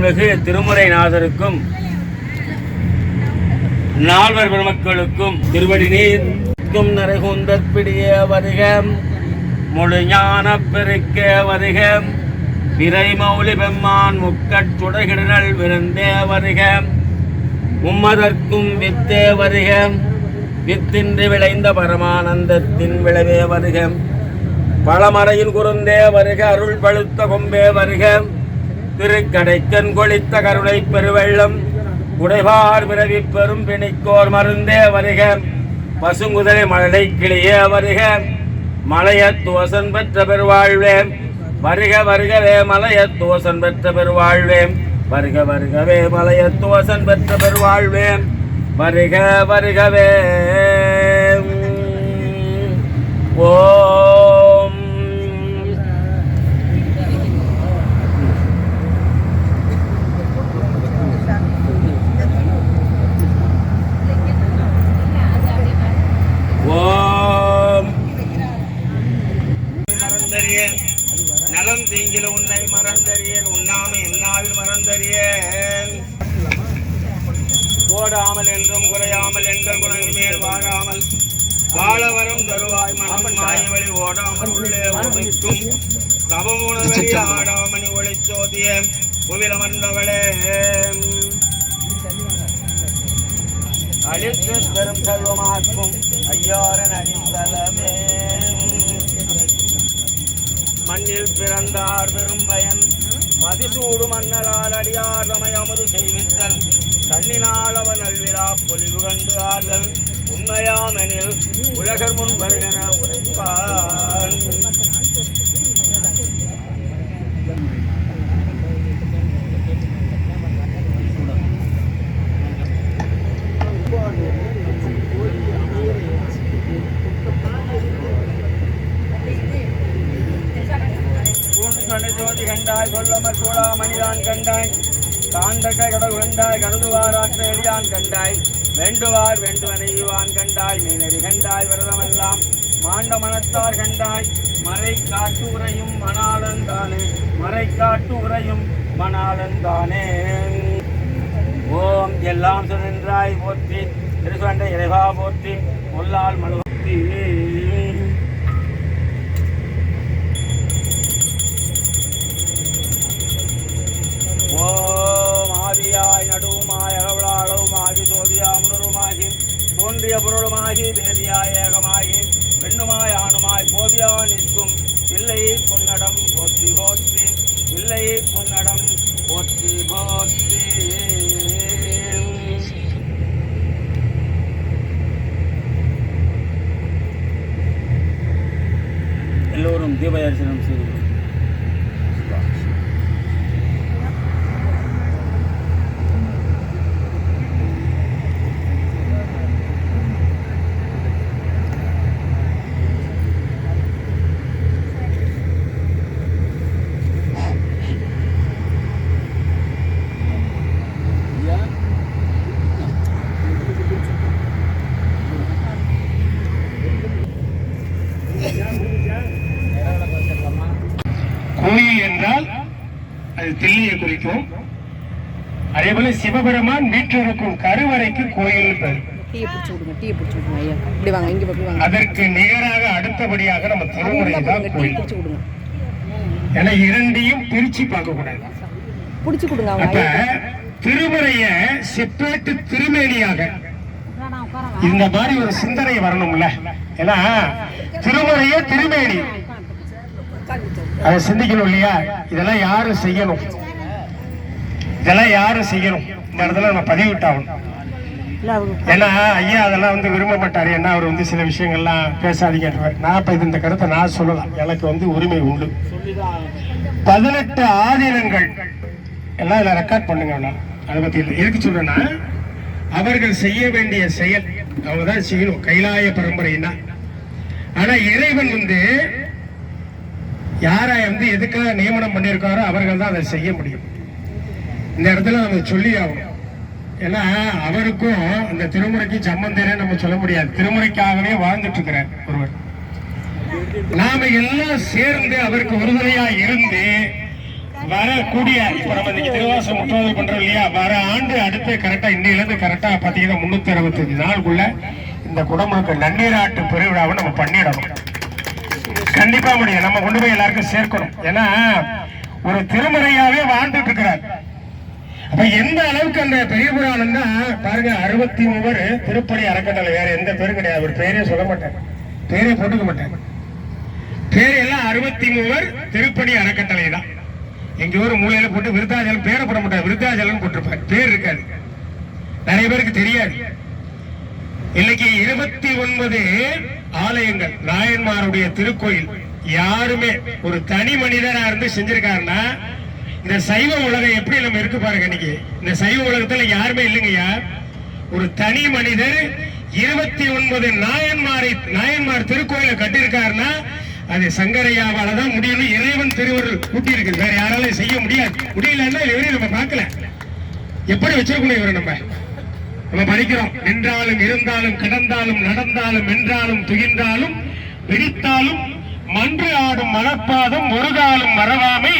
அருள்மிகு திருமுறைநாதருக்கும் நால்வர் பெருமக்களுக்கும் திருவடி நீர்க்கும் நரைகுந்தற்பிடிய வருக முழு ஞான பெருக்க வருக விரை மௌலி பெம்மான் முக்கச்சுடகிடல் விருந்தே வருக மும்மதற்கும் வித்தே வருக வித்தின்றி விளைந்த பரமானந்தத்தின் விளைவே வருக பழமறையின் குருந்தே வருக அருள் பழுத்த கொம்பே வருக திருக்கடைக்கன் கொளித்த கருணை பெருவெள்ளம் உடைபார் பிறவி பெரும் பிணிக்கோர் மருந்தே வருக பசுங்குதிரை மழலை கிளியே வருக மலையத்துவசன் பெற்ற பெருவாழ்வே வருக வருகவே மலையத்துவசன் பெற்ற பெருவாழ்வே வருக வருகவே மலையத்துவசன் பெற்ற பெருவாழ்வே வருக வருகவே ஓம் மறந்தறியேன் நலம் தீங்கில உன்னை மறந்தறியேன் உண்ணாமை என்னாவில் மறந்தறியேன் ஓடாமல் என்றும் குறையாமல் எங்கள் குணங்கள் மேல் வாழாமல் வாழவரம் தருவாய் மனம் மாய வழி ஓடாமல் உள்ளே ஒழிக்கும் தவமுணவழி ஆடாமணி ஒளிச்சோதிய புவிலமர்ந்தவளே அழித்து பெரும் செல்வமாக்கும் ஐயாரன் அடித்தலமே மண்ணில் பிறந்தார் பெரும் பயன் மதிசூடு மன்னலால் அடியார் தமை அமுது செய்வித்தல் கண்ணினால் அவன் நல்விழா பொலிவு கண்டு ஆறுதல் உண்மையாமெனில் உலகர் முன் வருகன உரைப்பான் ஜோதி கண்டாய் சொல்லம சூடா மணிதான் கண்டாய் காண்டக கடவு கண்டாய் கருதுவாராற்ற எளியான் கண்டாய் வேண்டுவார் வேண்டுவனையுவான் கண்டாய் மீனறி கண்டாய் விரதமெல்லாம் மாண்ட மனத்தார் கண்டாய் மறை காட்டு உரையும் மணாலந்தானே மறை காட்டு உரையும் மணாலந்தானே ஓம் எல்லாம் சுழன்றாய் போற்றி திருசுவண்டை இறைவா போற்றி முல்லால் மலுவத்தி ஓம் ஆதியாய் நடுவுமாய் அளவுளா அளவுமாகி சோதியா முனருமாகி தோன்றிய பொருளுமாகி தேதியாய் ஏகமாகி பெண்ணுமாய் ஆணுமாய் போதியா நிற்கும் இல்லை பொன்னடம் போற்றி போற்றி இல்லை பொன்னடம் போற்றி போற்றி எல்லோரும் தீபதரிசனம் செய்து கோயில் என்றால் அது தில்லையை குறிக்கும். அதே போல சிவபெருமான் வீற்றிருக்கும் கருவறைக்கு கோயில் பேர். அதற்கு நிகராக அடுத்தபடியாக நம்ம திருமுறை தான் கோயில். ஏன்னா இரண்டையும் பிரிச்சு பார்க்க கூடாது. அப்ப திருமுறைய செப்பரேட் திருமேனியாக இந்த மாதிரி ஒரு சிந்தனை வரணும்ல. ஏன்னா திருமுறைய திருமேனி அதை சிந்திக்கணும் இல்லையா? இதெல்லாம் யாரும் செய்யணும், இதெல்லாம் யாரும் செய்யணும். இந்த இடத்துல நம்ம பதிவிட்டாகணும். ஏன்னா ஐயா அதெல்லாம் விரும்ப மாட்டாரு. ஏன்னா அவர் சில விஷயங்கள்லாம் பேசாதீங்க. நான் இப்ப இந்த கருத்தை நான் சொல்லலாம். எனக்கு உரிமை உண்டு. 18 ஆதீனங்கள் எல்லாம் இதுல ரெக்கார்ட் பண்ணுங்க. அதை பத்தி எதுக்கு சொல்றேன்னா, அவர்கள் செய்ய வேண்டிய செயல் அவங்கதான் செய்யணும், கைலாய பரம்பரைன்னா. ஆனா இறைவன் யாரை எதுக்காக நியமனம் பண்ணியிருக்காரோ அவர்கள் தான் அதை செய்ய முடியும். இந்த இடத்துல நம்ம சொல்லி ஆகணும். ஏன்னா அவருக்கும் அந்த திருமுறைக்கு சம்பந்தம் நம்ம சொல்ல முடியாது. திருமுறைக்காகவே வாழ்ந்துட்டு இருக்கிறார் ஒருவர். நாம எல்லாம் சேர்ந்து அவருக்கு உறுதுணையா இருந்து வரக்கூடிய இப்ப நம்ம இன்னைக்கு திருவாசம் முற்றுவது பண்றோம் இல்லையா, வர ஆண்டு அடுத்து கரெக்டா இன்னையில இருந்து கரெக்டா பாத்தீங்கன்னா 365 நாளுக்குள்ள இந்த குடமுழுக்கு நன்னீராட்டு பெருவிழாவை நம்ம பண்ணிடணும். கண்டிப்பா முடியும். நம்ம கொண்டு போய் எல்லாருக்கும் சேர்க்கணும். ஏன்னா ஒரு திருமறையாவே வாழ்ந்துட்டு இருக்கிறார். அப்ப எந்த அளவுக்கு அந்த பெரிய புராணம் தான் பாருங்க, 63 திருப்பணி அறக்கட்டளை, வேற எந்த பேரும் கிடையாது. ஒரு பேரே சொல்ல மாட்டேன், பேரே போட்டுக்க மாட்டேன். பேர் எல்லாம் 63 திருப்பணி அறக்கட்டளை தான். எங்க ஒரு மூலையில போட்டு விருத்தாச்சலம் பேரை போட மாட்டாங்க, விருத்தாச்சலம் போட்டிருப்பாரு, பேர் இருக்காது. நிறைய பேருக்கு தெரியாது. இன்னைக்கு 29 ஆலயங்கள் நாயன்மாருடைய திருக்கோயில் யாருமே ஒரு தனி மனிதனா இருந்து செஞ்சிருக்காருன்னா, இந்த சைவ உலகம் எப்படி நம்ம இருக்கு பாருங்க. இன்னைக்கு இந்த சைவ உலகத்துல யாருமே இல்லைங்கய்யா. ஒரு தனி மனிதர் 29 நாயன்மார் திருக்கோயிலை கட்டியிருக்காருன்னா அது சங்கரையாவால தான் முடியும். இறைவன் திருவருள் கூட்டி இருக்கு, வேற யாராலும் செய்ய முடியாது. முடியலன்னா இவரையும் நம்ம பார்க்கல. எப்படி வச்சிருக்கணும் இவரை? நம்ம படிக்கிறோம், நின்றாலும் இருந்தாலும் கிடந்தாலும் நடந்தாலும் வென்றாலும் துகின்றாலும் வெடித்தாலும் மன்று ஆடும் மலர்பாதம் ஒரு காலம் மறவாமை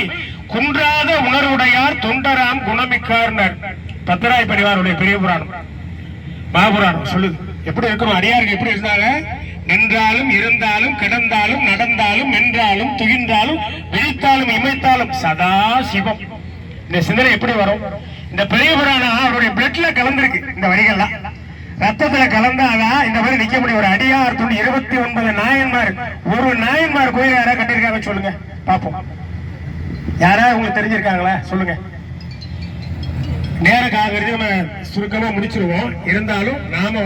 குன்றாத உணர்வுடையார் தொண்டராம் குணமிக்கார்னர். பத்தராய் பரிவாருடைய பெரிய புராணம் மகாபுராணம் சொல்லுது. எப்படி இருக்கணும் அடியாருக்கு? எப்படி இருந்தாங்க? நின்றாலும் இருந்தாலும் கிடந்தாலும் நடந்தாலும் வென்றாலும் துகின்றாலும் விழித்தாலும் இமைத்தாலும் சதா சிவம். இந்த சிந்தனை எப்படி வரும்? இந்த பெரிய புராணம் அவருடைய பிளட்ல கலந்துருக்கு. இந்த வரிகள்லாம் ரத்தத்துல கலந்தாதான் இந்த மாதிரி நிக்க முடியும். ஒரு அடியார் துணி 29 நாயன்மார், ஒரு நாயன்மார் கோயில் யாராவது கட்டியிருக்காங்க சொல்லுங்க பாப்போம். யாராவது உங்களுக்கு தெரிஞ்சிருக்காங்களா சொல்லுங்க. நேரக்காக நம்ம சுருக்கமா முடிச்சிருவோம். இருந்தாலும் நாம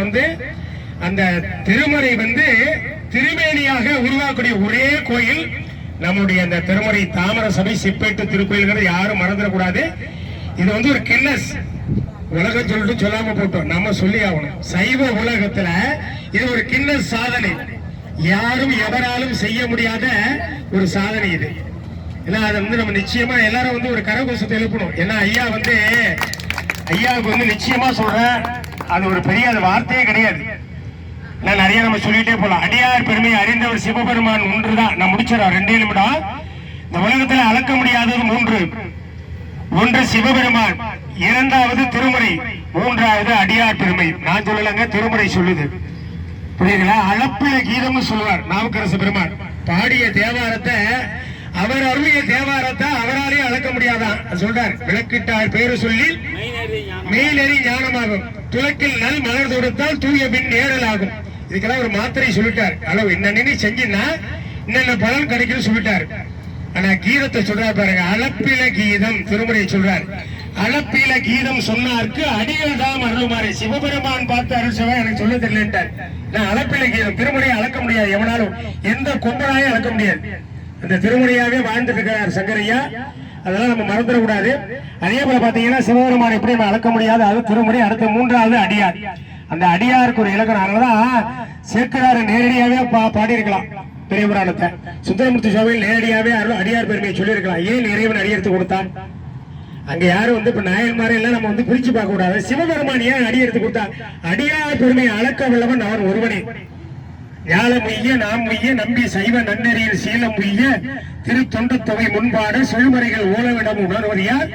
அந்த திருமறை திருமேனியாக உருவாக்கக்கூடிய ஒரே கோயில் நம்முடைய அந்த திருமறை தாமர சபை சிப்பேட்டு திருக்கோயில்ங்கிறது யாரும் மறந்துடக்கூடாது. இது ஒரு கின்னஸ் உலகம் சொல்லிட்டு சொல்லாம போட்டோம், நம்ம சொல்லி ஆகணும். சைவ உலகத்துல இது ஒரு கின்னஸ் சாதனை, யாரும் எவராலும் செய்ய முடியாத ஒரு சாதனை இது. ஏன்னா அதை நம்ம நிச்சயமா எல்லாரும் ஒரு கரகோஷத்தை எழுப்பணும். ஏன்னா ஐயாவுக்கு நிச்சயமா சொல்றேன், அது ஒரு பெரிய வார்த்தையே கிடையாது. நிறைய நம்ம சொல்லிட்டே போலாம். அடியார் பெருமையை அறிந்தவர் சிவபெருமான் ஒன்றுதான். நான் முடிச்சிடறேன் 2 நிமிடம். இந்த உலகத்துல அளக்க முடியாதது 3. 1 சிவபெருமான், 2வது திருமுறை, 3வது அடியார் பெருமை. நான் சொல்லலங்க, திருமுறை சொல்லுது. புரியுதுங்களா? அளப்பில கீதம்னு சொல்லுவார் நாவுக்கரசு பெருமான். பாடிய தேவாரத்தை, அவர் அருளிய தேவாரத்தை அவராலே அளக்க முடியாதான் சொல்றார். விளக்கிட்டார் பேரு சொல்லி மெய்நெறி ஞானமாகும், துலக்கில் நல் மலர் தொடுத்தால் தூய பின் நேரல் ஆகும். இதுக்கெல்லாம் ஒரு மாத்திரை சொல்லிட்டார். அளவு என்னன்னு செஞ்சினா என்னென்ன பலன் கிடைக்கும் சொல்லிட்டாரு. ஆனா கீதத்தை சொல்றாரு பாருங்க, அளப்பில கீதம் திருமுறை சொல்றார். அளப்பில கீதம் சொன்னார்க்கு அடிகள் தான் அருளுமாறு. சிவபெருமான் பார்த்து அருள் செய்வா, எனக்கு சொல்ல தெரியலன்ட்டார். நான் அளப்பில கீதம் திருமுறையை அளக்க முடியாது, எவனாலும் எந்த கொம்பனாயும் அளக்க முடியாது. அந்த திருமுறையாவே வாழ்ந்துட்டு இருக்கிறார் சங்கரையா. அதெல்லாம் நம்ம மறந்துடக்கூடாது. அதே போல பாத்தீங்கன்னா சிவபெருமான் எப்படி நம்ம அளக்க முடியாது, அது திருமுறை. அடுத்த 3வது அடியார். அந்த அடியாருக்கு ஒரு இலக்கணம். அதனாலதான் சேக்கராறு நேரடியாவே பாடியிருக்கலாம் பெரிய புராணத்தை. சுந்தரமூர்த்தி சுவாமிகள் நேரடியாவே அடியார் பெருமையை சொல்லியிருக்கலாம். ஏன் இறைவன் அடியெடுத்து கொடுத்தான்? அங்க யாரும் இப்ப நாயன்மாரை எல்லாம் நம்ம பிரிச்சு பார்க்க கூடாது. சிவபெருமான் ஏன் அடியெடுத்து கொடுத்தான்? அடியார் பெருமையை அளக்க வல்லவன் அவர் ஒருவனே. ஞாலம் உய்ய நாம் உய்ய நம்பி சைவ நன்னறியில் சீலம் உய்ய திரு தொண்ட தொகை முன்பாடு சொல்முறைகள் ஓலவிடம் உணர்வதியார்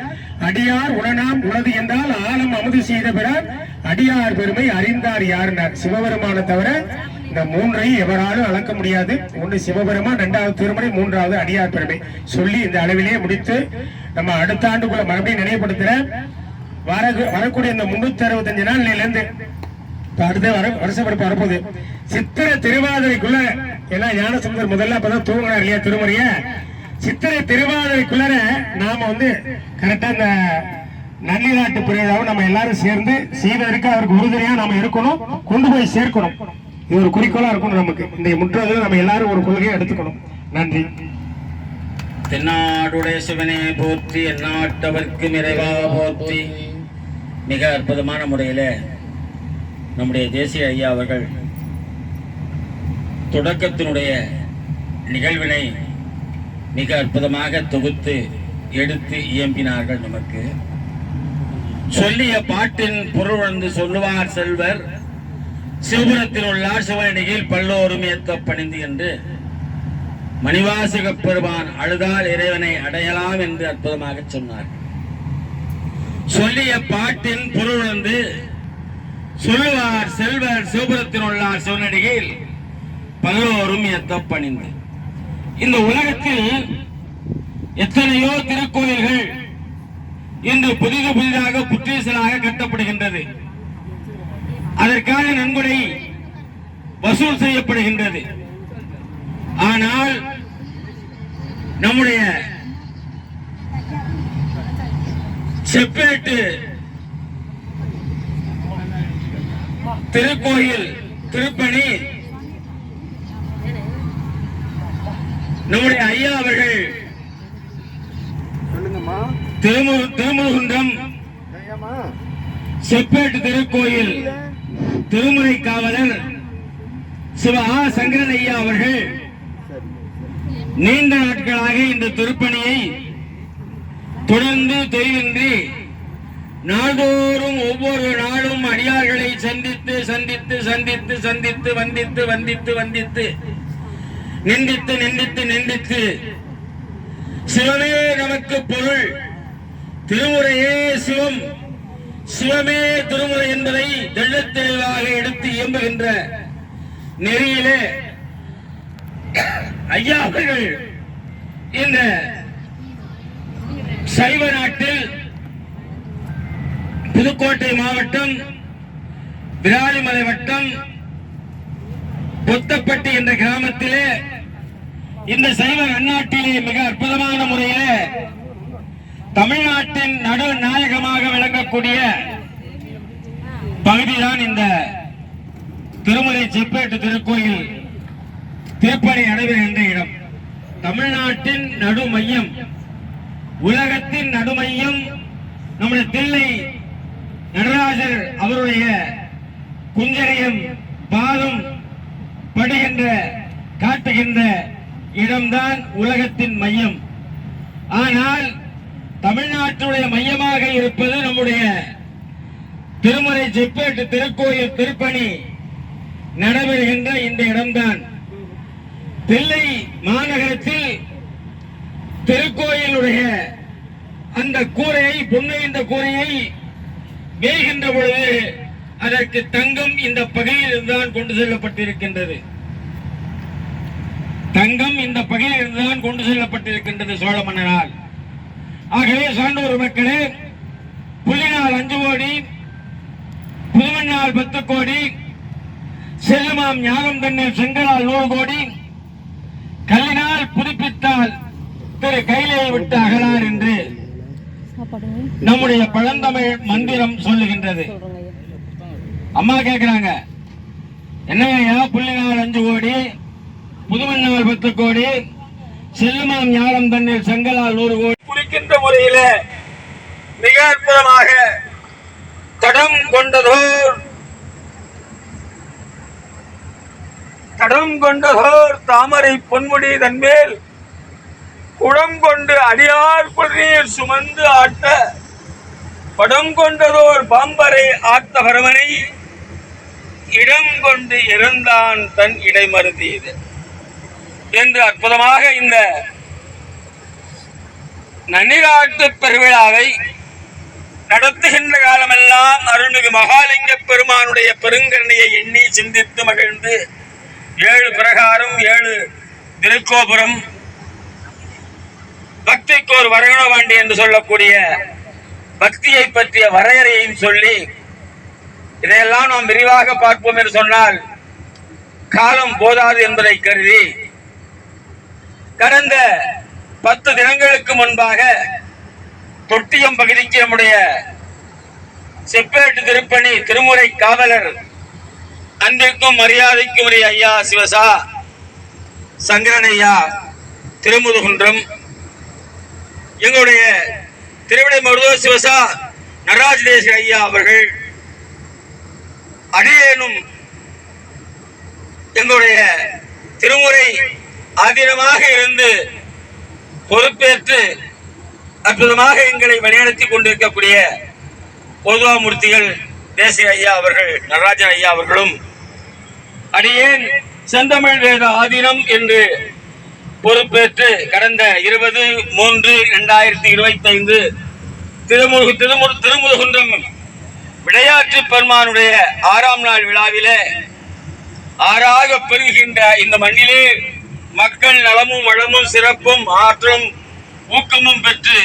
அடியார் உடனாம் உனது என்றால் ஆழம் அமுது செய்த பிறார் அடியார் பெருமை அறிந்தார் யாருனார். சிவபெருமான தவிர இந்த 3ஐயும் எவராலும் அளக்க முடியாது. 1 சிவபெருமான், 2வது திருமறை, 3வது அடியார் பெருமை சொல்லி இந்த அளவிலேயே முடித்து நம்ம அடுத்த ஆண்டுக்குள்ள மறுபடியும் நினைவுபடுத்துற வரக்கூடிய இந்த 365 நாள்ல இருந்து அடுத்த வருஷப்படிப்பு வரப்போகுது. சித்திரை திருவாதிரைக்குள்ள, ஏன்னா ஞானசம்பந்தர் முதல்ல அப்பதான் தூங்கினார் இல்லையா திருமுறைய. சித்திரை திருவாதிரைக்குள்ள நாம கரெக்டா இந்த நன்னீராட்டு பிரிவிழாவை நம்ம எல்லாரும் சேர்ந்து செய்வதற்கு அவருக்கு உறுதுணையா நாம இருக்கணும், கொண்டு போய் சேர்க்கணும். இது ஒரு குறிக்கோளா இருக்கணும் நமக்கு. இந்த முற்றுவதில் நம்ம எல்லாரும் ஒரு கொள்கையை எடுத்துக்கணும். நன்றி. தென்னாடுடைய சிவனே போற்றி, எந்நாட்டவர்க்கும் இறைவா போற்றி. மிக அற்புதமான முறையில நம்முடைய தேசிய ஐயா அவர்கள் தொடக்கத்தினுடைய நிகழ்வினை மிக அற்புதமாக தொகுத்து எடுத்து இயம்பினார்கள். நமக்கு சொல்லிய பாட்டின் பொருள் வந்து சொல்லுவார் செல்வர், சிவபுரத்தில் உள்ளார் சிவனடியில் பல்லோரும் ஏத்த பணிந்து என்று மணிவாசக பெருமான் அழுதால் இறைவனை அடையலாம் என்று அற்புதமாக சொன்னார். சொல்லிய பாட்டின் பொருள் வந்து சொல்லுவார் செல்வர் சிவபுரத்தில் உள்ளார் சிவனடியில் பல்லோரும் எத்தப்பணிந்து. இந்த உலகத்தில் எத்தனையோ திருக்கோயில்கள் இன்று புதிதாக புற்றீசலாக கட்டப்படுகின்றது. அதற்கான நன்கொடை வசூல் செய்யப்படுகின்றது. ஆனால் நம்முடைய செப்பேட்டு திருக்கோயில் திருப்பணி நம்முடைய ஐயா அவர்கள் திருமுருகுன்றம் செப்பேட்டு திருக்கோயில் திருமுறை காவலர் சிவ சங்கரன் ஐயா அவர்கள் நீண்ட நாட்களாக இந்த திருப்பணியை தொடர்ந்து தொய்வின்றி நாள்தோறும் ஒவ்வொரு நாளும் அடியார்களை சந்தித்து சந்தித்து சந்தித்து சந்தித்து வந்தித்து வந்தித்து வந்தித்து நிந்தித்து நிந்தித்து நிந்தித்து சிவமே நமக்கு பொருள், திருமுறையே சிவம், சிவமே திருமுறை என்பதை தெள்ளத் தெளிவாக எடுத்து இயம்புகின்ற நெறியிலே ஐயா அவர்கள் இந்த சைவ நாட்டில் புதுக்கோட்டை மாவட்டம் விராலிமலை வட்டம் பொத்தப்பட்டி என்ற கிராமத்திலே இந்த சைவ நன்னாட்டிலே மிக அற்புதமான முறையிலே தமிழ்நாட்டின் நடுநாயகமாக விளங்கக்கூடிய பகுதிதான் இந்த திருமலை செப்பேட்டு திருக்கோயில் திருப்பணி நடைபெறுகின்ற இடம். தமிழ்நாட்டின் நடுமையம், உலகத்தின் நடுமையம் நம்முடைய தில்லை நடராஜர் அவருடைய குஞ்சரியம் பாதம் படுகின்ற காட்டுகின்ற இடம்தான் உலகத்தின் மையம். ஆனால் தமிழ்நாட்டுடைய மையமாக இருப்பது நம்முடைய திருமலை செப்பேட்டு திருக்கோயில் திருப்பணி நடைபெறுகின்ற இந்த இடம்தான். தில்லை மாநகரத்தில் திருக்கோயிலுடைய அந்த கூரையை பொன்னைந்த கூரையை வேகின்ற பொழுது அதற்கு தங்கம் இந்த பகுதியில் தான் கொண்டு செல்லப்பட்டிருக்கின்றது. தங்கம் இந்த பகுதியில் தான் கொண்டு செல்லப்பட்டிருக்கின்றது சோழ மன்னரால். ஆகவே சான்றோர் மக்களே, புள்ளினால் 5 கோடி, புதுமண்ணால் 10 கோடி, செல்லுமாம் ஞானம் தன்னில் செங்கலால் 100 கோடி, கல்லினால் புதுப்பித்தால் திரு கையிலே விட்டு அகலார் என்று நம்முடைய பழந்தமிழ் மந்திரம் சொல்லுகின்றது. அம்மா கேட்கிறாங்க, என்னையா புள்ளினால் 5 கோடி, புதுமண்ணால் 10 கோடி, செல்லுமாம் ஞானம் தன்னில் செங்கலால் 100 கோடி குறிக்கின்ற முறையில மிக அற்புதமாக தடம் கொண்டதோர் தாமரை பொன்முடி தன்மேல் குடம் கொண்டு அடியார் பொன்னீர் சுமந்து ஆட்ட படம் கொண்டதோர் பாம்பரை ஆத்த பரமனை இடம் கொண்டு இறந்தான் தன் இடைமருதியது என்று அற்புதமாக இந்த நன்னிராட்டு பெருவிழாவை நடத்துகின்ற காலமெல்லாம் அருள்மிகு மகாலிங்க பெருமானுடைய பெருங்கருணையை எண்ணி சிந்தித்து மகிழ்ந்து 7 பிரகாரம் 7 திருக்கோபுரம் பக்திக்கு ஒரு வரகணவாண்டி என்று சொல்லக்கூடிய பக்தியை பற்றிய வரையறையையும் சொல்லி இதையெல்லாம் நாம் விரிவாக பார்ப்போம் என்று சொன்னால் காலம் போதாது என்பதை கருதி கடந்த 10 தினங்களுக்கு முன்பாக தொட்டியம் பகுதிக்கு நம்முடைய செப்பேட்டு திருப்பணி திருமுறை காவலர் அன்பிற்கும் மரியாதைக்கும் உரிய ஐயா சிவசா சங்கரன் ஐயா திருமுருகுன்றம், எங்களுடைய திருவிடை மருதோ சிவசா நடராஜ தேச ஐயா அவர்கள், அடியேனும் எங்களுடைய திருமுறை ஆதீனமாக இருந்து பொறுப்பேற்று அற்புதமாக எங்களை வழிநடத்தி கொண்டிருக்கக்கூடிய பொதுவாமூர்த்திகள் தேசிய ஐயா அவர்கள், நடராஜன் ஐயா அவர்களும், அடியேன் செந்தமிழ் வேத ஆதீனம் என்று பொறுப்பேற்று கடந்த 20/3/2025 திருமுதுகுன்றம் விளையாட்டு பெருமானுடைய 6ஆம் நாள் விழாவிலே ஆறாக பெருகின்ற இந்த மண்ணிலே மக்கள் நலமும் வளமும் சிறப்பும் ஆற்றும் ஊக்கமும் பெற்று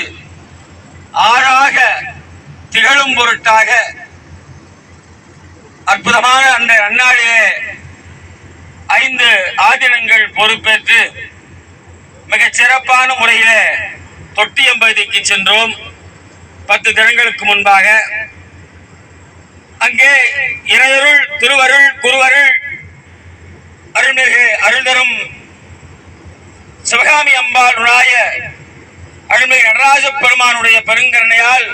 ஆறாக திகழும் பொருட்டாக அற்புதமான அந்த அந்நாளிலே 5 ஆதினங்கள் பொறுப்பேற்று மிகச் சிறப்பான முறையிலே தொட்டியம்பதிக்கு சென்றோம். 10 தினங்களுக்கு முன்பாக அங்கே இறையருள் திருவருள் குருவருள் அருள்மிகு அருள்தரும் சிவகாமி அம்பாள் நுழாய அருள்மிகு நடராஜ பெருமானுடைய பெருங்கருணையால்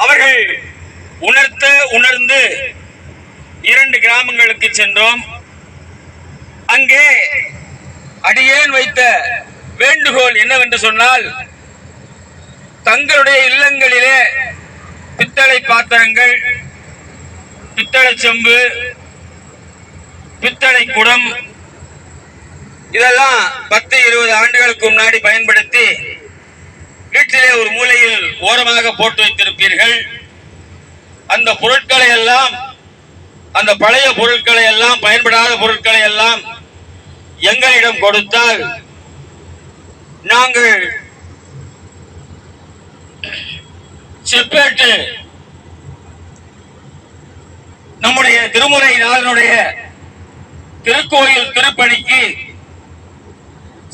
அவர்கள் உணர்ந்து 2 கிராமங்களுக்கு சென்றோம். அங்கே அடியேன் வைத்த வேண்டுகோள் என்னவென்று சொன்னால், தங்களுடைய இல்லங்களிலே பித்தளை பாத்திரங்கள், பித்தளை செம்பு, பித்தளை குடம் இதெல்லாம் 10-20 ஆண்டுகளுக்கு முன்னாடி பயன்படுத்தி வீட்டிலே ஒரு மூலையில் ஓரமாக போட்டு வைத்திருப்பீர்கள். அந்த பொருட்களை எல்லாம், அந்த பழைய பொருட்களை எல்லாம், பயன்படாத பொருட்களை எல்லாம் எங்களிடம் கொடுத்தால் நாங்கள் செப்பேட்டு நம்முடைய திருமுறை நாதனுடைய திருக்கோயில் திருப்பணிக்கு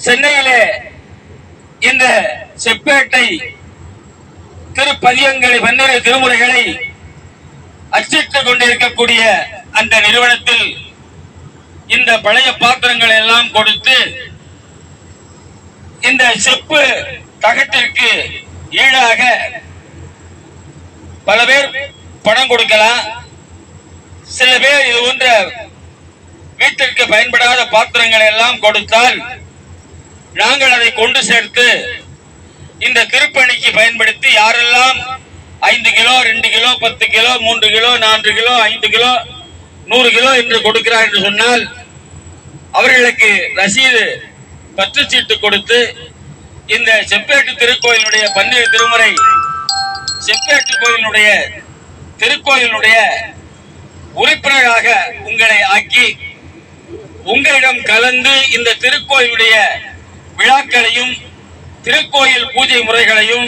சென்னையிலே இந்த செப்பேட்டை திருப்பதியங்களை 12 திருமுறைகளை அச்சிட்டுக் கொண்டிருக்கக்கூடிய அந்த நிறுவனத்தில் இந்த பழைய பாத்திரங்களை எல்லாம் கொடுத்து இந்த செப்பு தகட்டிற்கு ஈடாக பல பேர் பணம் கொடுக்கலாம். சில பேர் இது போன்ற வீட்டிற்கு பயன்படாத பாத்திரங்களை எல்லாம் கொடுத்தால் நாங்கள் அதை கொண்டு சேர்த்து இந்த திருப்பணிக்கு பயன்படுத்தி யாரெல்லாம் 5 kilo 2 kilo 10 kilo 3 kilo 4 kilo 5 kilo 100 kilo என்று கொடுக்கிறார் என்று சொன்னால் அவர்களுக்கு ரசீது பற்றுச்சீட்டு கொடுத்து இந்த செப்பேட்டு திருக்கோயிலுடைய 12 திருமுறை செப்பேட்டு கோயிலுடைய திருக்கோயிலுடைய உறுப்பினராக உங்களை ஆக்கி உங்களிடம் கலந்து இந்த திருக்கோயிலுடைய விழாக்களையும் திருக்கோயில் பூஜை முறைகளையும்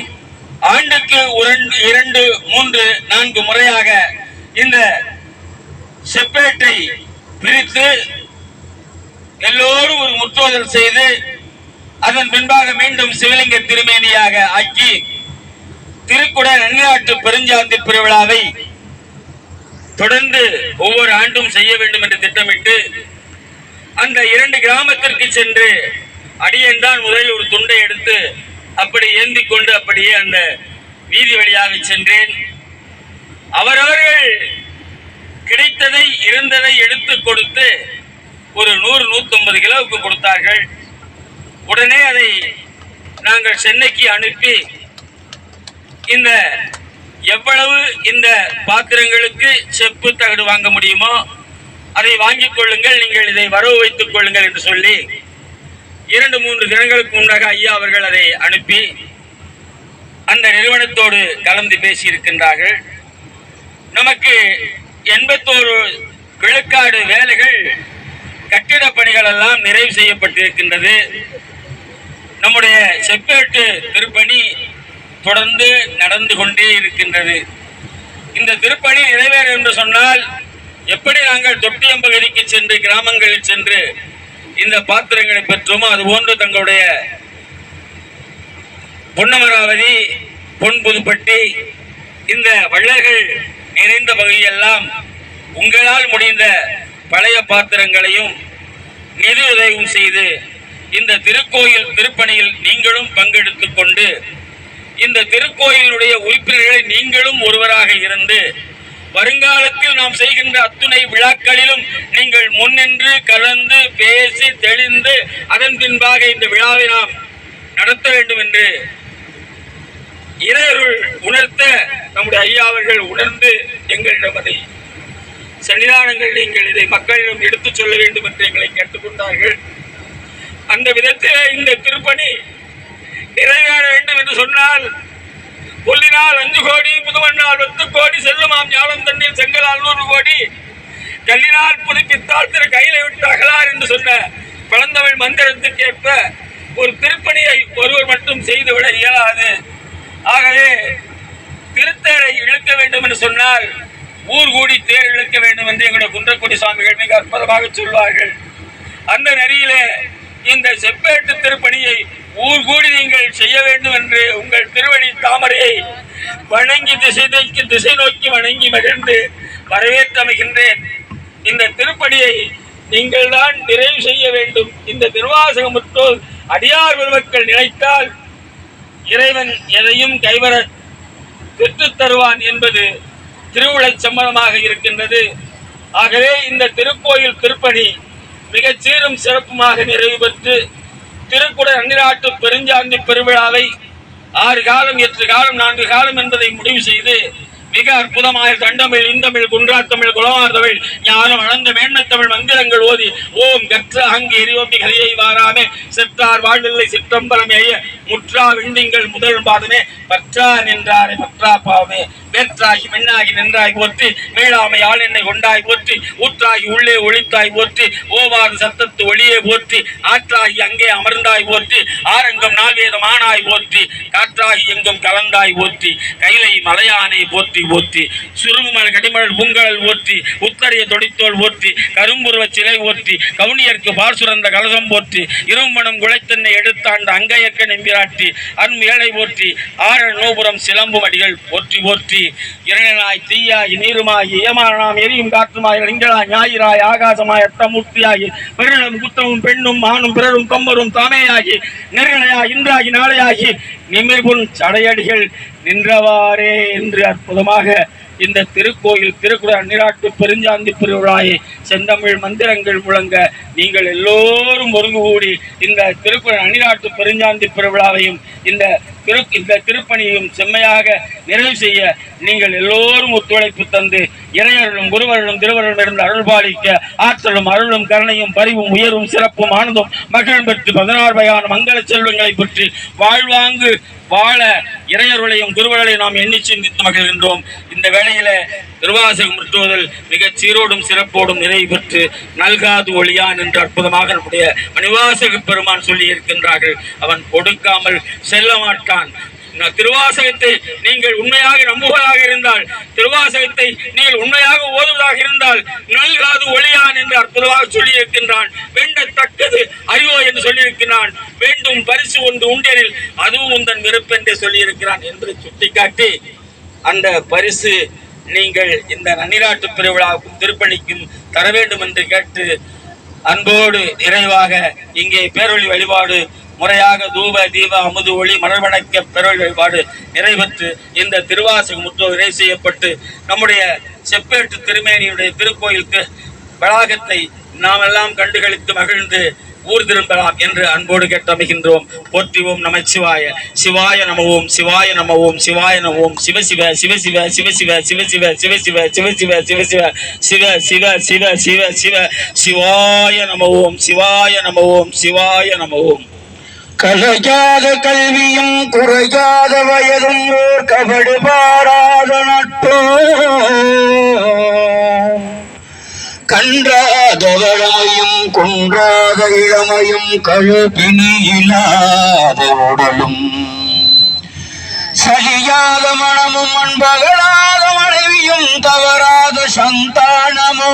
ஆண்டுக்கு 2, 3, 4 முறையாக இந்த செப்பேட்டை பிரித்து எல்லோரும் ஒரு முற்றோதல் செய்து அதன் பின்பாக மீண்டும் சிவலிங்க திருமேனியாக ஆக்கி திருக்குட நன்னாட்டு பெருஞ்சாந்தி பெருவிழாவை தொடர்ந்து ஒவ்வொரு ஆண்டும் செய்ய வேண்டும் என்று திட்டமிட்டு அந்த 2 கிராமத்திற்கு சென்று அடியேன் தான் முதலில் ஒரு துண்டை எடுத்து அப்படி ஏந்தி கொண்டு அப்படியே அந்த வீதி வழியாக சென்றேன். அவரவர்கள் கிடைத்ததை இருந்ததை எடுத்து கொடுத்து ஒரு 100-150 கிலோவுக்கு கொடுத்தார்கள். உடனே அதை நாங்கள் சென்னைக்கு அனுப்பி இந்த எவ்வளவு இந்த பாத்திரங்களுக்கு செப்பு தகடு வாங்க முடியுமோ அதை வாங்கிக் கொள்ளுங்கள், நீங்கள் இதை வரவு வைத்துக் கொள்ளுங்கள் என்று சொல்லி 2-3 தினங்களுக்கு முன்னாக ஐயா அவர்கள் அதை அனுப்பி அந்த நிறுவனத்தோடு கலந்து பேசியிருக்கின்றார்கள். நமக்கு 81 விழுக்காடு வேலைகள் கட்டிட பணிகள் எல்லாம் நிறைவு செய்யப்பட்டிருக்கின்றது. நம்முடைய செப்பேட்டு திருப்பணி தொடர்ந்து நடந்து கொண்டே இருக்கின்றது. இந்த திருப்பணி நிறைவேறும் என்று சொன்னால் எப்படி நாங்கள் தொட்டியம்பதிக்கு சென்று கிராமங்களில் சென்று இந்த பாத்திரங்களை பெற்றோமோ அதுபோன்று தங்களுடைய பொன்னமராவதி பொன்புதுப்பட்டி இந்த வள்ளல்கள் நிறைந்த பகுதியெல்லாம் உங்களால் முடிந்த பழைய பாத்திரங்களையும் நிதி உதவியும் செய்து இந்த திருக்கோயில் திருப்பணியில் நீங்களும் பங்கெடுத்துக் கொண்டு இந்த திருக்கோயிலுடைய உறுப்பினர்களை நீங்களும் ஒருவராக இருந்து வருங்காலத்தில் நாம் செய்கின்ற அத்துணை விழாக்களிலும் நீங்கள் முன்னின்று கலந்து பேசி தெளிந்து அதன் பின்பாக இந்த விழாவை நாம் நடத்த வேண்டும் என்று இறையருள் உணர்த்த நம்முடைய ஐயா அவர்கள் உணர்ந்து எங்களிடம் அதை சன்னிதானங்கள் நீங்கள் இதை மக்களிடம் எடுத்துச் சொல்ல வேண்டும் என்று எங்களை கேட்டுக்கொண்டார்கள். அந்த விதத்திலே இந்த திருப்பணி நிறைவேற வேண்டும் என்று சொன்னால் புல்லினால் 5 கோடி, புதுமண்ணால் 10 கோடி, செல்லுமாம் ஞானம் தண்ணீர் செங்கலால் 100 கோடி, கல்லினால் புதுப்பித்தால் திரு கையில விட்டு அகலார் என்று சொன்ன பழந்தமிழ் மந்திரத்துக்கேற்ப ஒரு திருப்பணியை ஒருவர் மட்டும் செய்துவிட இயலாது. ஆகவே திருத்தேரை இழுக்க வேண்டும் என்று சொன்னால் ஊர் கூடி தேர் இழுக்க வேண்டும் என்று எங்களுடைய குன்றக்குடி சுவாமிகள் மிக அற்புதமாக சொல்வார்கள். அந்த நெறியிலே இந்த செப்பேட்டு திருப்பணியை ஊர் கூடி நீங்கள் செய்ய வேண்டும் என்று உங்கள் திருவடி தாமரையை வணங்கி திசை நோக்கி வணங்கி மகிழ்ந்து வரவேற்றமைகின்றேன். இந்த திருப்பணியை நீங்கள் தான் நிறைவு செய்ய வேண்டும். இந்த திருவாசகமுற்றோர் அடியார் பெருமக்கள் நினைத்தால் இறைவன் எதையும் கைவர பெற்றுத் தருவான் என்பது திருவுளை சம்மதமாக இருக்கின்றது. ஆகவே இந்த திருக்கோயில் திருப்பணி மிகச் சீரும் சிறப்புமாக நிறைவு பெற்று திருக்குட நன்னிராட்டு பெருஞ்சாந்தி பெருவிழாவை 6 காலம் 8 காலம் 4 காலம் என்பதை முடிவு செய்து மிக அற்புதமாக தண்டமிழ் இந்தமிழ் குன்றாத்தமிழ் குலமார் தமிழ் ஞானம் வளர்ந்த மேன்மை தமிழ் மந்திரங்கள் ஓதி ஓம் கற்ற அங்கு எரியோம்பி கரையை வாராமே செற்றார் வாழ்வில்லை சிற்றம்பலமேய முற்றா விண்டிங்கள் முதல் பாதமே பற்றா நின்றாரை பற்றா பாவமே வேற்றாகி மென்னாகி நின்றாய் போற்றி மேலாமை ஆள் என்னை கொண்டாய் போற்றி ஊற்றாகி உள்ளே ஒளித்தாய் போற்றி ஓவாறு சத்தத்து ஒளியே போற்றி ஆற்றாகி அங்கே அமர்ந்தாய் போற்றி ஆரங்கம் நால்வேதம் ஆனாய் போற்றி காற்றாகி எங்கும் கலந்தாய் போற்றி கைலை மலையானை போற்றி போற்றி சுருங்குமல் கடிமழல் பூங்கடல் போற்றி உத்தரிய தொடித்தோல் போற்றி கரும்புருவ சிலை போற்றி கவுனியர்க்கு பார் சுரந்த கலசம் போற்றி இருமணம் குலைத்தன்னை எடுத்தாண்ட அங்கையக்க நம்பிராட்டி அன் ஏழை போற்றி ஆரல் நோபுரம் சிலம்பும் அடிகள் போற்றி போற்றி இரணனாய் தீயாகி நீருமாகி ஏமானாம் எரியும் காற்றுமாய் லிங்களாய் ஞாயிறாய் ஆகாசமாய் அட்டமூர்த்தியாகி பெருளும் குத்தமும் பெண்ணும் மானும் பிறரும் கொம்பரும் தாமேயாகி நெருணையாய் இன்றாகி நாளையாகி நிமிர்புன் சடையடிகள் நின்றவாறே என்று அற்புதமாக இந்த திருக்கோயில் திருக்குட நீராட்டு பெருஞ்சாந்தி பெருவிழாயை செந்தமிழ் மந்திரங்கள் முழங்க நீங்கள் எல்லோரும் ஒருங்கு கூடி இந்த திருக்குட நீராட்டு பெருஞ்சாந்தி பெருவிழாவையும் இந்த திருப்பணியையும் செம்மையாக நிறைவு செய்ய நீங்கள் எல்லோரும் ஒத்துழைப்பு தந்து இறையர்களும் குருவர்களும் திருவர்களும் இருந்து அருள்பாலிக்க ஆற்றலும் அருளும் கருணையும் பரிவும் உயர்வும் சிறப்பும் ஆனதும் மகிழும் பெற்று 16 வகையான மங்கள செல்வங்களை பற்றி வாழ்வாங்கு வாழ இறையர்களையும் குருவர்களையும் நாம் எண்ணி சிந்தித்து மகிழ்கின்றோம். இந்த வேளையில திருவாசகம் முற்றுவதில் மிகச் சீரோடும் சிறப்போடும் நிறைவு பெற்று நல்காது ஒளியான் என்று அற்புதமாக நம்முடைய மணிவாசக பெருமான் சொல்லி இருக்கின்றார்கள். அவன் கொடுக்காமல் செல்ல மாட்டான். திருவாசகத்தை நீங்கள் உண்மையாக நம்புவதாக இருந்தால், திருவாசகத்தை நீங்கள் உண்மையாக ஓதுவதாக இருந்தால் நல்காது ஒளியான் என்று அற்புதமாக சொல்லி இருக்கின்றான். வேண்டத்தக்கது அறிவோ என்று சொல்லியிருக்கிறான். வேண்டும் பரிசு ஒன்று உண்டெனில் அதுவும் உந்தன் விருப்பென்று சொல்லியிருக்கிறான் என்று சுட்டிக்காட்டி அந்த பரிசு நீங்கள் இந்த நன்னிராட்டு பெருவிழாவுக்கும் திருப்பணிக்கும் தர வேண்டும் என்று கேட்டு அன்போடு நிறைவாக இங்கே பேரொளி வழிபாடு முறையாக தூப தீப அமுது ஒளி மலர்வணக்க பெருள் வழிபாடு நிறைவேற்று இந்த திருவாசகம் முற்றோ நிறைவு செய்யப்பட்டு நம்முடைய செப்பேட்டு திருமேனியுடைய திருக்கோயிலுக்கு வளாகத்தை நாம் எல்லாம் கண்டுகளித்து மகிழ்ந்து ஊர் திரும்பலாம் என்று அன்போடு கேட்டமைகின்றோம். போற்றிவோம் நமச்சிவாய. சிவாய நமவோம் சிவாய நமவோம் சிவாய நமவோம் சிவசிவ சிவசிவ சிவசிவ சிவசிவ சிவசிவ சிவசிவ சிவசிவ சிவ சிவ சிவ சிவ சிவ சிவாய நமவோம் சிவாய நமவோம் சிவாய நமவோம். கலையாத கல்வியும் குறையாத வயதும் ஓர் கபடு பாராத நட்போ கன்றாத வளமையும் குன்றாத இளமையும் கழுப்பினி இல்லாத உடலும் சலியாத மனமும் அன்பகலாத மனைவியும் தவறாத சந்தானமோ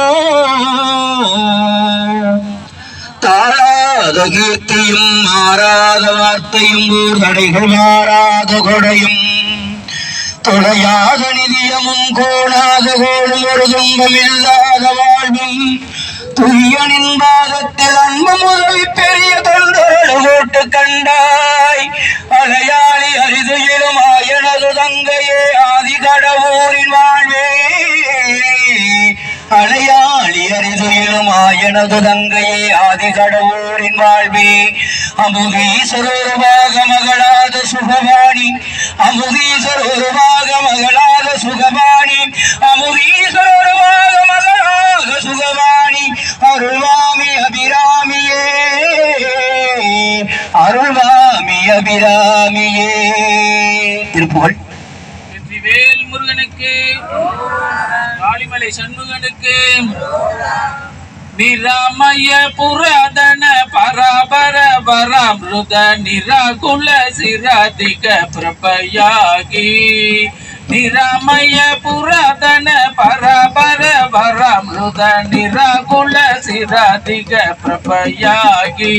தாழாத கீர்த்தியும் மாறாத வார்த்தையும் ஊர் தடைகள் மாறாத கொடையும் தொலையாத நிதியமும் கோணாத கோடும் ஒரு துன்பம் இல்லாத வாழ்வும் துய்யனின் பாதத்தில் அன்பு முதவி பெரிய தொண்டரோடு போட்டு கண்டாய் அலையாளி அரிதுயிலுமா எனது தங்கையே ஆதி கடவுரின் வாழ்வே அலையாளி அரிதுயிலுமா எனது தங்கையே ஆதி கடவுரின் வாழ்வே அமுதீஸ்வரொருவாக மகளாத சுகவாணி அமுதீஸ்வரொருவாக மகளாத சுகவாணி அமுதீஸ்வரொருவாக மகளாத சுகவாணி அருள்வாமி அபிராமியே மலை சண்முகனுக்கு நிராமய புராதன பராபர பராமிருத நிராகுல சிராதிக பிரபயாகி நிராமய புராதன பராபர பராமிருத நிராகுல சிராதிக பிரபயாகி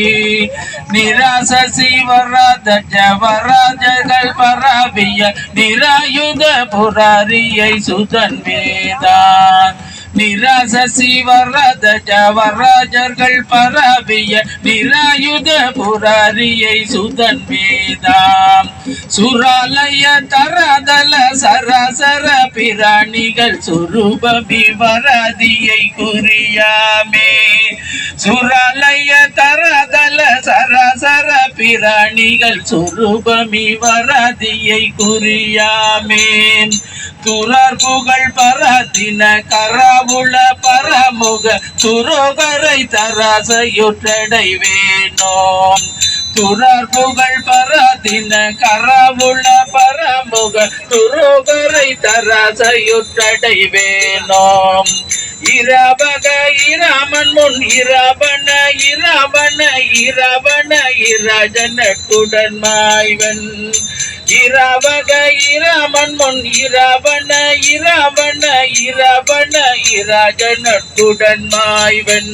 நிராச சிவராத ஜவராஜகள் பராபிய நிராயுத புராரியை சுதன் வேதான் நிராச சிவராத ஜவராஜர்கள் பராபிய நிராயுத புராரியை சுதன் வேதாம் சுராலய தராதல சராசர பிராணிகள் சுரூப விவராதியை குறியாமே சுராலய தராதல சராசர பிராணிகள் சுரூப விவராதியை குறியாமே துரார் புகழ் பராதின கராவுள பரமுக துரோகரை தராசையுற்றடை வேணோம் துரார் புகழ் பராதின கராவுள பரமுக துரோகரை தராசையுற்றடை வேணோம் இரபக இராமன் முன் இரபன இரபன இரபன இரஜனத்துடன் மாய்வன் இரவக இராமன் முன் இரவன இரவன இரவன இரஜனத்துடன் மாய்வன்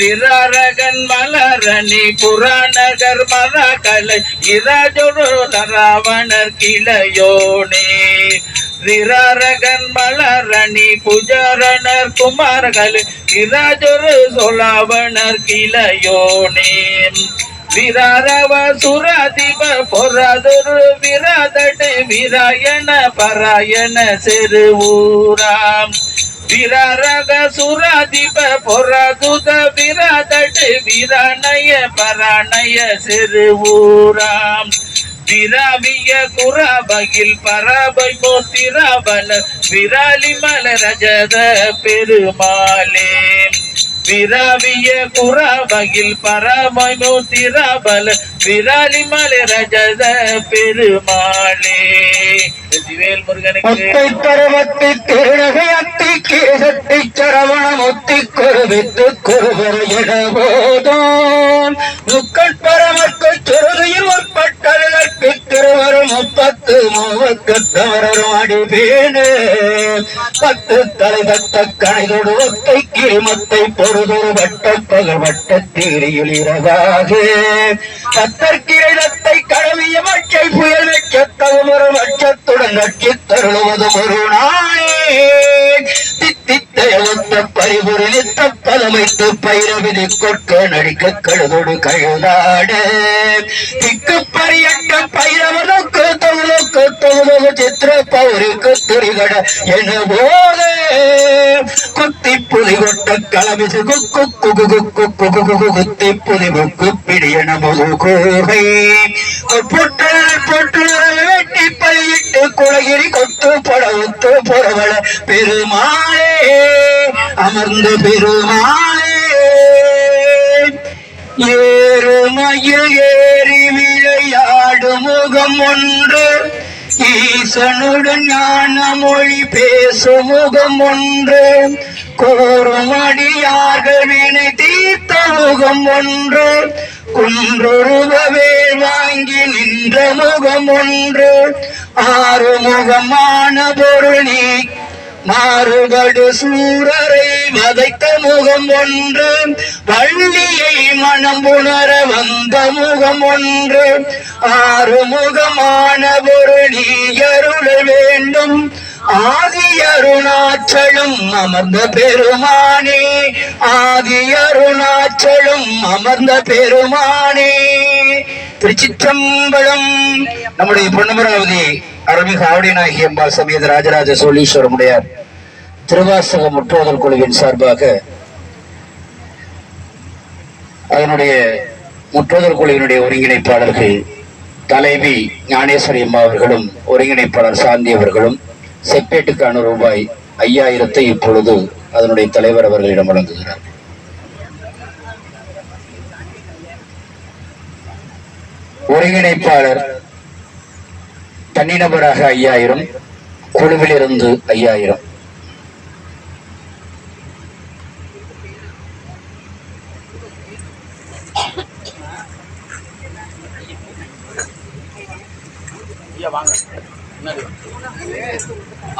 விராரகன் மலரணி புராணகர் மரகலை இராஜொரு ராவணர் கிளையோனே விராரகன் மலரணி புஜரணர் குமார்கள் இராஜொரு சொலாவணர் கிளையோனே விராரவ சுராதிப பொறாதொரு விராதடு விராயண பராயண செருவூராம் விராரக சுராதிப பொறாதுத விராதடு விராணய பராணய செருவூராம் விராவிய குராபகில் பராபை போத்திராவல விராலி மலரஜத பெருமாளே விராவிய குராபகில் பராபை போத்திராவல விராலி மலரஜத பெருமாளே வெற்றிவேல் முருகனுக்கு பரமத்தை திருநகையத்தை கேசத்தை சரவணமுத்தி கொருவித்து கொருவர இடபோதும் முக்கள் பரமற்கு சுருதியில் உட்பட்டதற்கு திருவரும் 30 அடிபேனு 10 தலை தட்ட கணைதொடு ஒத்தை கிரிமத்தை பொறுதொரு வட்ட பகல் வட்ட தீரியில் இரவாக பத்தற்கிரத்தை கடவிய மச்சை புயல் வைக்கத்தகும் ஒரு வட்சத்துடன் நட்சி தருளுவதும் ஒரு நாளே தித்தித்தையொத்த பரிபுரி நித்த பலமைத்து பைரவிதி கொட்க நடிக்க கழுதொடு கழுதாட திக்கு பரியட்ட பைரவனுக்கு தொகுதொகு சித்திர பௌரிக்கு திரிகட என போது குத்தி புலி கொட்ட களமிசு குக்கு குகு குகு குத்தி புலி முக்கு பிடியன முது கோகை வெட்டி பலியிட்டு குலகிரி கொத்து படவுத்து புறவள பெருமாளே அமர்ந்த பெருமாளே ஏறுமயில் ஏறி விளையாடு முகம் ஒன்று ஈசனுடன் ஞான மொழி பேசும் முகம் ஒன்று கோருமடியார்கள் வினை தீர்த்த முகம் ஒன்று குன்றொருகவே வாங்கி நின்ற முகம் ஒன்று ஆறுமுகமான பொருள் நீ மாறுகடு சூரரை வதைத்த முகம் ஒன்று வள்ளியை மனம் புணர வந்த முகம் ஒன்று ஆறுமுகமான பொருள் நீ அருள வேண்டும் ஆதி அருணாச்சலம் அமர்ந்த பெருமானே ஆதி அருணாச்சலம் அமர்ந்த பெருமானே. திருச்சிற்றம்பலம். நம்முடைய பொன்னமராவதி அருள்மிகு ஆவடிநாயகி அம்பாள் சமேத ராஜராஜ சோழீஸ்வரமுடைய திருவாசக முற்றோதல் குழுவின் சார்பாக அதனுடைய முற்றோதல் குழுவினுடைய ஒருங்கிணைப்பாளர்கள் தலைவி ஞானேஸ்வரி அம்மா அவர்களும் ஒருங்கிணைப்பாளர் சாந்தி அவர்களும் செப்பேட்டுக்கான ரூபாய் 5000 இப்பொழுது அதனுடைய தலைவர் அவர்களிடம் வழங்குகிறார். ஒருங்கிணைப்பாளர் தனிநபராக 5000, குழுவிலிருந்து 5000.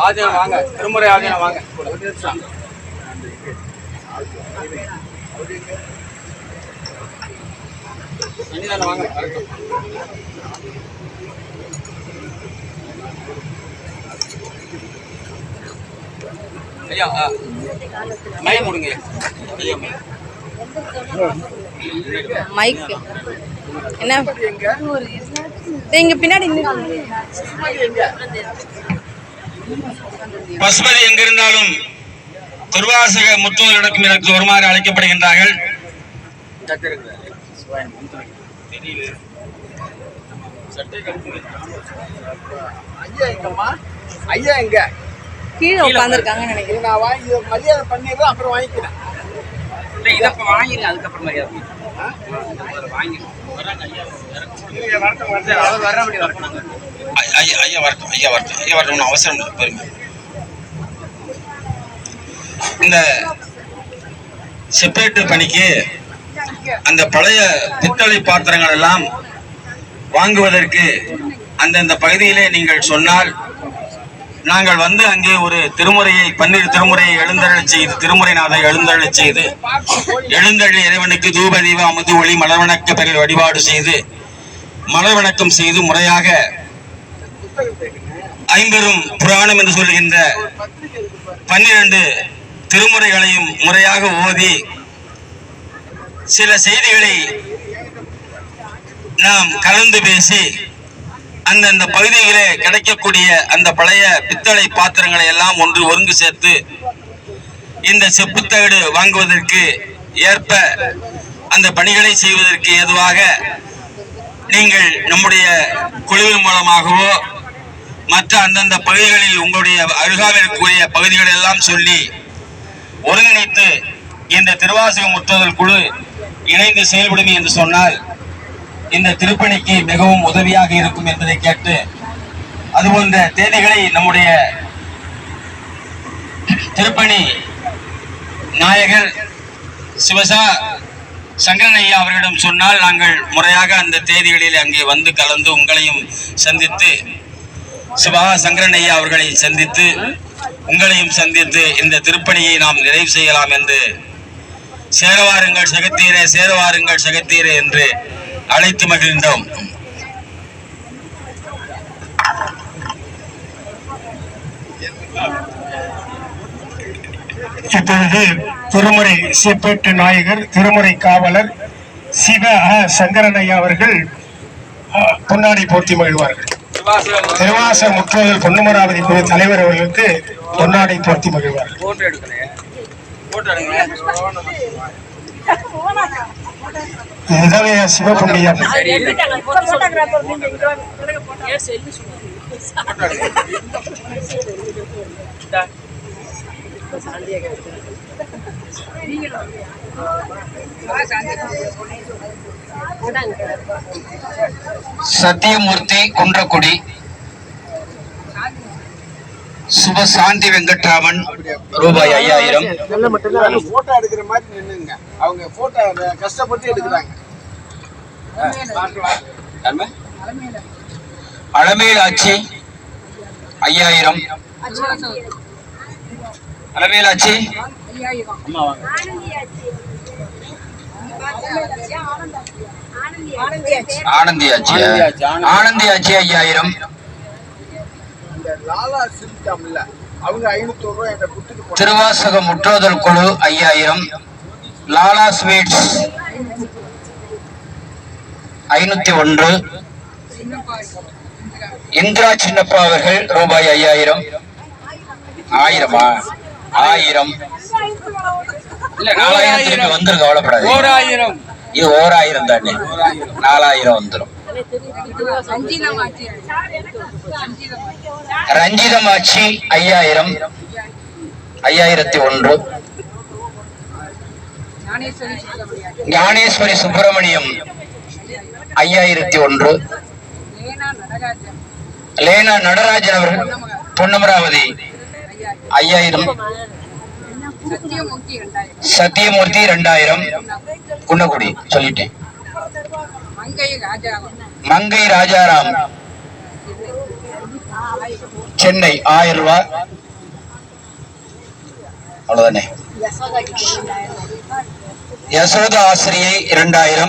ஆதீனம் வாங்க, திருமுறை ஆதீனம் வாங்க. ஒரு நிமிஷம். சன்னிதானம் வாங்க. ஐயா மை முடுங்க. ஐயா மைக் என்ன இங்க பின்னாடி பசுபதி எங்கிருந்தாலும் துர்வாசக முத்துவலிடம் எனக்கு வருமாறு அழைக்கப்படுகின்றார்கள். ஐயா எங்க கீழே உட்கார்ந்திருக்காங்கன்னு நினைக்கிறேன். நான் வாங்கி மரியாதை பண்ணிடுறேன், அப்புறம் வாங்கிக்கிறேன். இதை வாங்கிடுங்க, அதுக்கப்புறம் மரியாதை ஐயா வரட்டும் அவசரம் பெருமை. இந்த செப்பரேட்டு பணிக்கு அந்த பழைய பித்தளை பாத்திரங்கள் எல்லாம் வாங்குவதற்கு அந்தந்த பகுதியிலே நீங்கள் சொன்னால் நாங்கள் வந்து அங்கே ஒரு திருமுறையை 12 திருமுறையை எழுந்தருளச் செய்து திருமுறைநாதை எழுந்தருளச் செய்து எழுந்தருளி இறைவனுக்கு தூப தீப அமுது ஒளி மலர்வணக்க பெயர் வழிபாடு செய்து மலர்வணக்கம் செய்து முறையாக 50 புராணம் என்று சொல்கின்ற 12 திருமுறைகளையும் முறையாக ஓதி சில செய்திகளை நாம் கலந்து பேசி அந்தந்த பகுதியிலே கிடைக்கக்கூடிய அந்த பழைய பித்தளை பாத்திரங்களை எல்லாம் ஒருங்கு சேர்த்து இந்த செப்புத்தகடு வாங்குவதற்கு ஏற்ப அந்த பணிகளை செய்வதற்கு ஏதுவாக நீங்கள் நம்முடைய குழுவின் மூலமாகவோ மற்ற அந்தந்த பகுதிகளில் உங்களுடைய அருகாமையிற்குரிய பகுதிகளை எல்லாம் சொல்லி ஒருங்கிணைத்து இந்த திருவாசக முற்றுதல் குழு இணைந்து செயல்படும் என்று சொன்னால் இந்த திருப்பணிக்கு மிகவும் உதவியாக இருக்கும் என்பதை கேட்டு அதுபோன்ற தேதிகளை நம்முடைய திருப்பணி நாயகர் சிவசா சங்கரன் ஐயா அவர்களிடம் சொன்னால் நாங்கள் முறையாக அந்த தேதிகளில் அங்கே வந்து கலந்து உங்களையும் சந்தித்து சிவா சங்கரன் ஐயா அவர்களை சந்தித்து உங்களையும் சந்தித்து இந்த திருப்பணியை நாம் நிறைவு செய்யலாம் என்று சேரவாருங்கள் சகத்தீரே சேரவாருங்கள் சகத்தீரே என்று அழைத்து மகிழ்ந்தோம். இப்பொழுது திருமுறை செப்பேட்டு நாயகர் திருமுறை காவலர் சிவ சங்கரன் ஐயா அவர்கள் பொன்னாடை போர்த்தி மகிழ்வார்கள். திருவாசக முற்றுதல் பொன்னுமராவதி குழு தலைவர் அவர்களுக்கு பொன்னாடை போர்த்தி மகிழ்வார்கள். இதுதான் சிவபுண்ணியா. சத்தியமூர்த்தி குன்றக்குடி சுபசாந்தி வெங்கட்ராமன் ரூபாய் 5000. போட்டோ எடுக்கிற மாதிரி நின்னுங்க. அவங்க போட்டோ கஷ்டப்பட்டு எடுக்கிறாங்க. அலமேல் ஆட்சி 5000. அலமேல் ஆட்சி ஆனந்தி ஆட்சி 5000. திருவாசக முற்றுதல் குழு 5000. லாலா ஸ்வீட்ஸ் 501. இந்திரா சின்னப்பா அவர்கள் ரூபாய் 5000. 1000 4000 வந்துரும், கவலைப்படாது. இது 1000 தானே, 4000 வந்துடும். ரஞ்சிதமாட்சி 5000. 5001. ஞானேஸ்வரி சுப்பிரமணியம் 5001. லேனா நடராஜன் அவர்கள் பொன்னமராவதி 5000. சத்தியமூர்த்தி 2000. குன்னக்குடி சொல்லிட்டேன். மங்கை ராஜாராம் சென்னை 1000 ரூபாய். அவ்வளவுதானே. யசோதா ஆசிரியை 2000,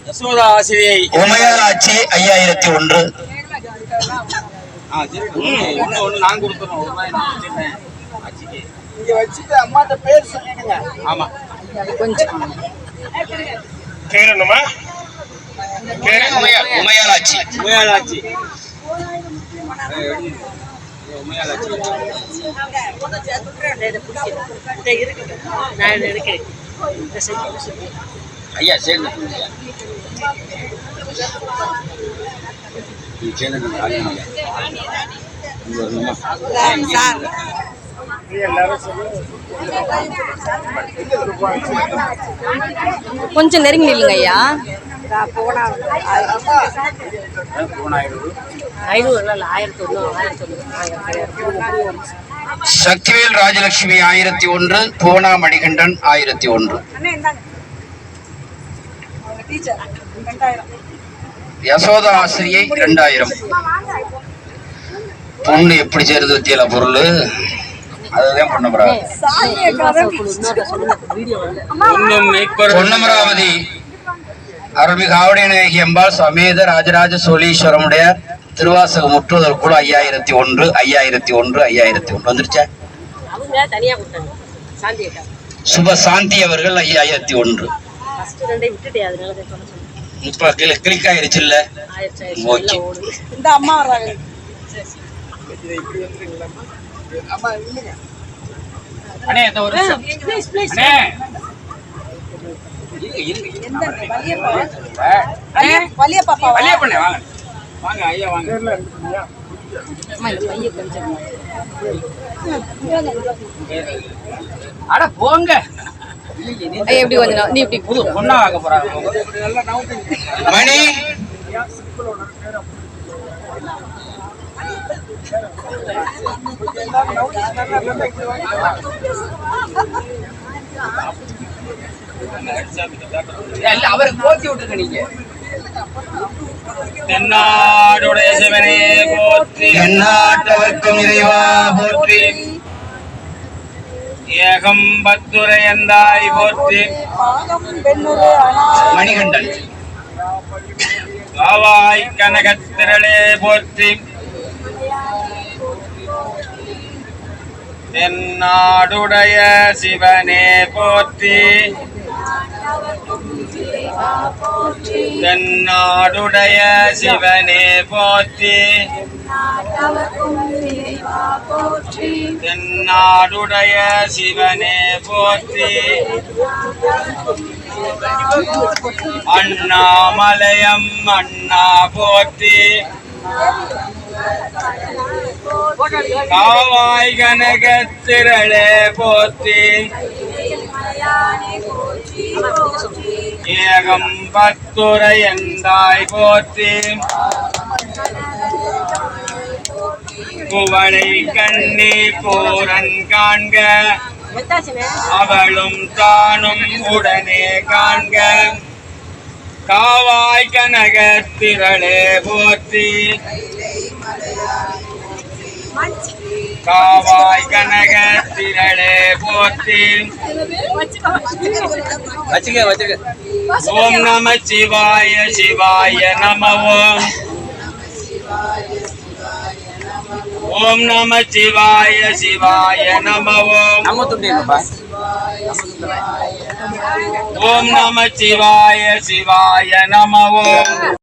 யசோதா ஆசிரியை உமையாளாச்சி 5001, ஒண்ணு நான் கொடுத்துறோம். இங்க வச்சுட்டு அம்மாட்ட பேர் சொல்லிடுங்க. ஆமா கொஞ்சம் பேர் என்னமா? உமையாளாச்சி. உமையாளாச்சி ஐயா சேர்ந்து சார் கொஞ்சம் நெருங்கி நில்லுங்க ஐயா. சக்திவேல் ராஜலட்சுமி 1001, புவனா மணிகண்டன் 1001, யசோதா ஆசிரியை 2000. பொண்ணு எப்படி சேருது வித்தியில பொருள் அதுதான் பண்ண போறாங்க. பொன்னமராவதி அருள்மிகு ஆவடிநாயகி அம்பாள் சமேத ராஜராஜ சோழீஸ்வரமுடைய திருவாசக முற்றுதல் கூட 5001, 5001, 5001 வந்துருச்சா? சுப சாந்தி அவர்கள் 5001. இப்ப கிளிக் ஆயிருச்சு இல்ல? ஓகே. இந்த அம்மா வர்றாங்க. அண்ணே இந்த ஒரு ப்ளீஸ் ப்ளீஸ் அண்ணே வலிய பாப்பா வலிய பண்ணே வாங்க வாங்க ஐயா வாங்க. அம்மா இந்த பைய கொஞ்சம் அட போங்க. ஐயா எப்படி கொஞ்சம் நீ இப்படி புது பொண்ணா வாங்க போறாங்க. மணி அவரை போத்தி விட்டுருக்க நீங்க. தென்னாடுடைய சிவனே போற்றி, எந்நாட்டவர்க்கும் இறைவா போற்றி, ஏகம்பத்துரையந்தாய் போற்றி, மணிகண்டன் காவாய் கனகத்திரளே போற்றி, தென்னாடுடைய சிவனே போற்றி, தென்னாடுடைய சிவனே போற்றி, தென்னாடுடைய சிவனே போற்றி, அண்ணாமலையம் அண்ணா போற்றி, காவாய் கனகத்திரளே போற்றி, ஏகம்பத்துரையந்தாய் போற்றி, குவளை கண்ணி பூரன் காண்க அவளும் தானும் உடனே காண்க, காவாய் கனகத்திரளே போற்றி, காவாய் கனகத்திரளே போற்றி, ஓம் நம சிவாய சிவாய நம ஓம், ஓம் நம சிவாய சிவாய நம ஓம், ஓம் நம சிவாய சிவாய நம ஓம்.